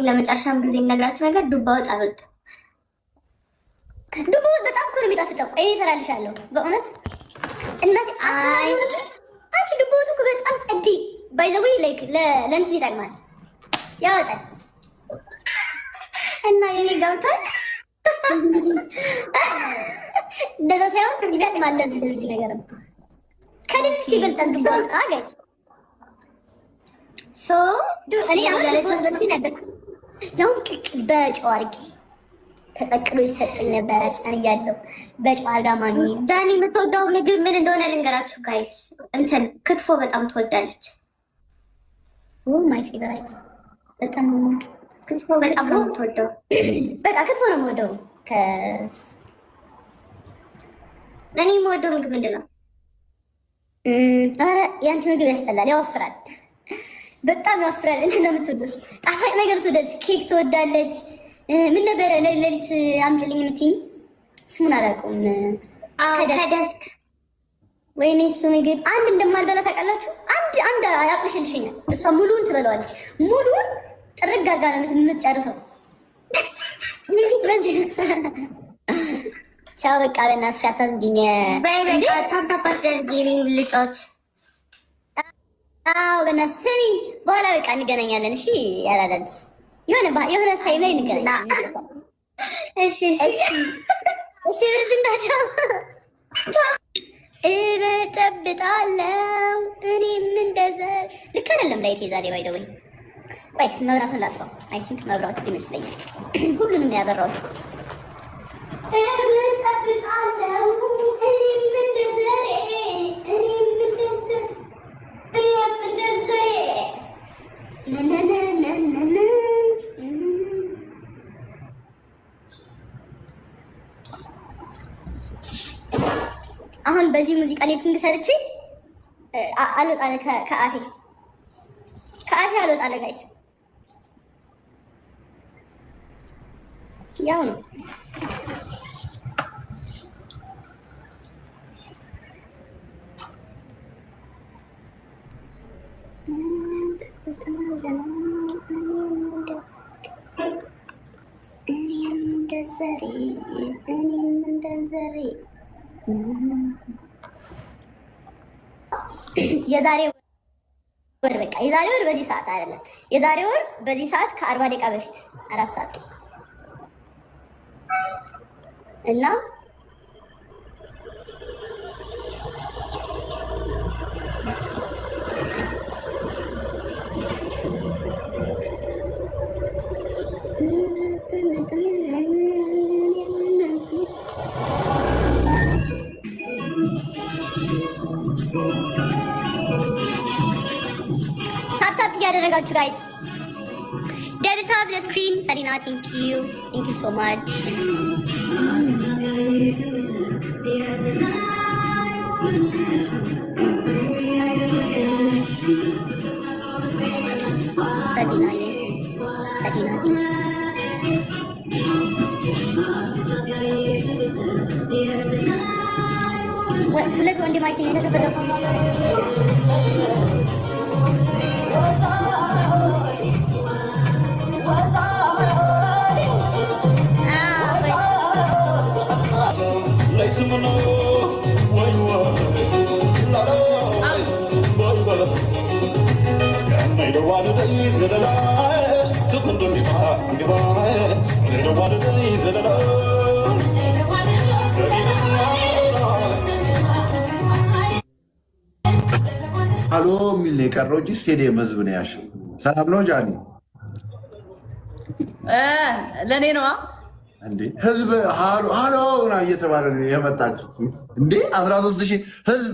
ለመጨረሻም ጊዜ የምነግራችሁ ነገር ዱባ ወጥ አልወድም። ዱባ ወጥ በጣም እኮ ነው የሚጣፍጠው። ይሄ እሰራልሻለሁ በእውነት እናቴ። አንቺ ዱባ ወጥ እኮ በጣም ጸዴ ባይ ዘ ዌይ ላይክ ለእንትን ይጠቅማል ያወጣል እና የኔ ገብቷል። እንደዛ ሳይሆን ይጠቅማል ለዚህ ነገር ከድንች ይበልጣል ዱባ ወጥ አገዝ ሶ እኔ ያላለችው በፊት ነገር ያው ቅቅል በጨው አድርጌ ተቀቅሎ ይሰጠኝ ነበር ህፃን እያለሁ በጨው አድርጋ ማሚ። ዳኒ የምትወደው ምግብ ምን እንደሆነ ልንገራችሁ ጋይስ። እንትን ክትፎ በጣም ትወዳለች። ማይ ፌቨራይት በጣም ክትፎ በጣም ነው የምትወደው። በቃ ክትፎ ነው የምወደው። እኔ የምወደው ምግብ ምንድን ነው? ኧረ የአንቺ ምግብ ያስጠላል፣ ያወፍራል፣ በጣም ያወፍራል። እንትን ነው የምትወደው ጣፋጭ ነገር ትወዳለች። ኬክ ትወዳለች። ምን ነበረ ለሊት አምጪልኝ የምትይኝ? ስሙን አላውቀውም። ከደስክ ወይኔ እሱ ምግብ አንድ እንደማልበላ ታውቃላችሁ? አንድ ያቅልሽልሽኛል። እሷ ሙሉውን ትበላዋለች። ሙሉውን ጥርግ አድርጋ ነው የምትጨርሰው። ፊት በዚህ ቻው በቃ በእናትሽ አታስጊኝ። ታታፓደርጊ ልጮት። አዎ በእናትሽ ስሚኝ፣ በኋላ በቃ እንገናኛለን። እሺ ያላዳልሽ የሆነ ታይም ላይ እንገናኛለን። እሺ ብርዝናቸው እበጠብጣለሁ እኔም እንደዛ። ልክ አይደለም ላይቴ ዛሬ ባይ ዘ ወይ። ቆይ እስኪ መብራቱን ላጥፋው። አይ ቲንክ መብራቱ ይመስለኛል ሁሉንም ነው ያበራሁት። እበጠብጣለሁ እኔም እንደዛ አሁን በዚህ ሙዚቃ ሊፕሲንግ ሰርቼ አልወጣለ ከአፌ አልወጣለ ጋይስ። ያው ነው እኔም እንደዘሬ የዛሬ ወር በቃ የዛሬ ወር በዚህ ሰዓት አይደለም፣ የዛሬ ወር በዚህ ሰዓት ከ40 ደቂቃ በፊት 4 ሰዓት እና ታፕ እያደረጋችሁ ጋይስ ደብል ታፕ ዘ ስክሪን። ሰሊና ቴንክ ዩ ሶ ማች። ሰሊና ሁለት ወንድማችን የተከፈተው አሎ የሚል ነው የቀረው እንጂ ስቴዲየም ህዝብ ነው ያሸው። ሰላም ነው ጃኒ? ለእኔ ነዋ እንዴ ህዝብ ሃሎ ና እየተባለ ነው የመጣችሁት እንዴ? 13,000 ህዝብ።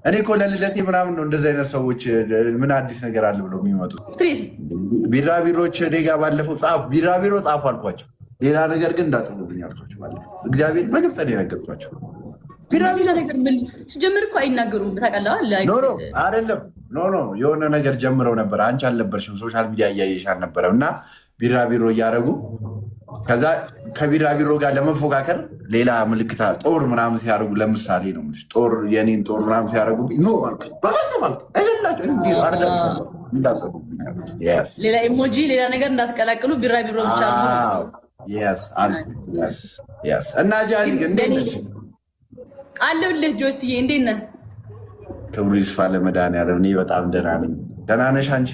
እኔ እኮ ለልደቴ ምናምን ነው እንደዚህ አይነት ሰዎች ምን አዲስ ነገር አለ ብለው የሚመጡት። ቢራቢሮች እኔ ጋ ባለፈው ቢራቢሮ ጻፉ አልኳቸው። ሌላ ነገር ግን እንዳጽፉብኝ አልኳቸው። ባለፈው እግዚአብሔር በግልጽ ነው የነገርኳቸው። ቢራቢሮ ነገር ምን ሲጀምር እኮ አይናገሩም ታውቃለህ። ኖ አይደለም ኖ የሆነ ነገር ጀምረው ነበር። አንቺ አልነበርሽም፣ ሶሻል ሚዲያ እያየሽ አልነበረም። እና ቢራቢሮ እያደረጉ ከዛ ከቢራቢሮ ጋር ለመፎካከር ሌላ ምልክታ ጦር ምናምን ሲያደርጉ ለምሳሌ ነው ጦር የኔን ጦር ምናምን ሲያደርጉ ኖ ማለት ሌላ ኢሞጂ ሌላ ነገር እንዳትቀላቅሉ ቢራቢሮ ብቻ ነው። እና ጃኒ እንዴት ነሽ? አለሁልህ ጆሲዬ፣ እንዴት ነህ? ክብሩ ይስፋ ለመድኃኒዓለም። እኔ በጣም ደህና ነኝ። ደህና ነሽ አንቺ?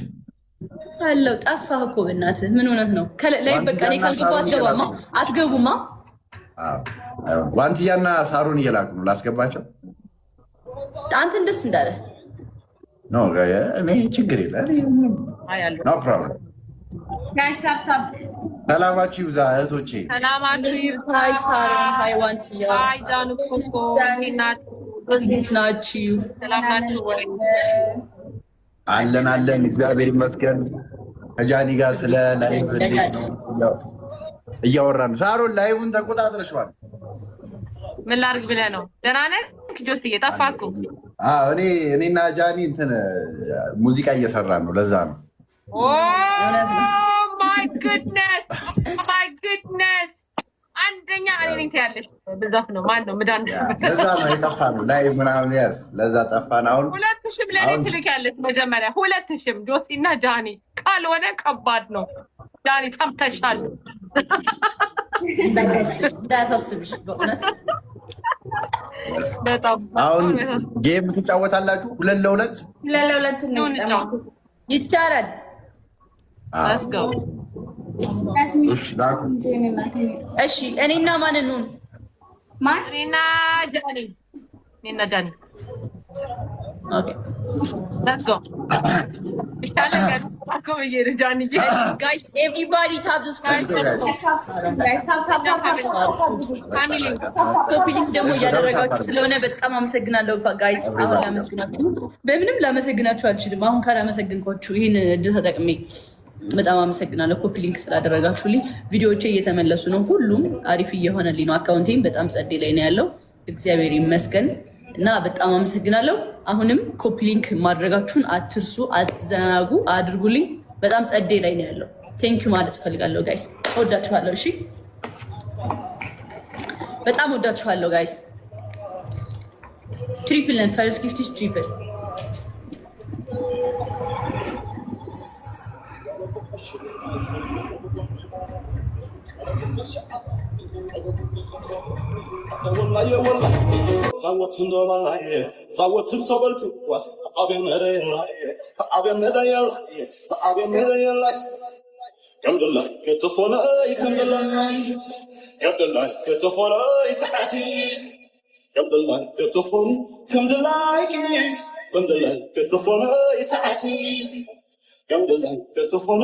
አለሁ። ጠፋህ እኮ በእናትህ ምን ሆነህ ነው? ላይ በቃ እኔ ካልገባሁ አትገቡማ። ዋንትያና ሳሩን እየላኩ ነው ላስገባቸው። አንተን ደስ እንዳለ ኖ እኔ ችግር የለም። ኖ ፕሮብለም። ሰላማችሁ ይብዛ እህቶቼ። ሰላማችሁ ይብዛ። ሃይ ሳሩን፣ ሃይ ዋንትያ፣ ሃይ ዳኑ ኮኮ፣ እንዴት ናችሁ? ሰላም ናችሁ ወይ? አለን እግዚአብሔር ይመስገን። ከጃኒ ጋር ስለ ላይቭ እንዴት ነው እያወራን። ሳሩን ላይቭን ተቆጣጥረሽዋል? ምን ላድርግ ብለህ ነው? ደህና ነህ ጆስዬ? ጠፋህ እኮ። እኔና ጃኒ እንትን ሙዚቃ እየሰራን ነው፣ ለዛ ነው። ማይ ጉድነስ አንደኛ እኔ ነኝ ትያለሽ። ብዛፍ ነው ማን ነው ምዳን? ለዛ ነው የጠፋነው ላይቭ ምናምን። ያስ ለዛ ጠፋን። አሁን 2000 ለኔ ትልኪያለሽ መጀመሪያ 2000 ጆሲና ጃኒ። ካልሆነ ከባድ ነው። ጃኒ ታምተሻል። እንዳያሳስብሽ በእውነት። በጣም አሁን ጌም ትጫወታላችሁ? 2-2 ይቻላል። እሺ እኔና ማንን ነው? እኔና ጃኒ። ኦኬ let's go ይሻላል። ጃኒ guys everybody tap the screen. ኮፒሊንግ ደግሞ እያደረጋችሁ ስለሆነ በጣም አመሰግናለሁ ጋይስ። አሁን ላመሰግናችሁ በምንም ላመሰግናችሁ አልችልም። አሁን ካላመሰግንኳችሁ ይህን እድል ተጠቅሜ በጣም አመሰግናለሁ። ኮፒሊንክ ስላደረጋችሁልኝ ቪዲዮዎቼ እየተመለሱ ነው። ሁሉም አሪፍ እየሆነልኝ ነው። አካውንቴም በጣም ጸዴ ላይ ነው ያለው። እግዚአብሔር ይመስገን እና በጣም አመሰግናለሁ። አሁንም ኮፒሊንክ ማድረጋችሁን አትርሱ፣ አትዘናጉ፣ አድርጉልኝ። በጣም ጸዴ ላይ ነው ያለው። ቴንክ ዩ ማለት እፈልጋለሁ ጋይስ። ወዳችኋለሁ። እሺ በጣም ወዳችኋለሁ ጋይስ። ትሪፕል ነን ፈርስት ጊፍት ኢዝ ትሪፕል። Come to life, get the phone,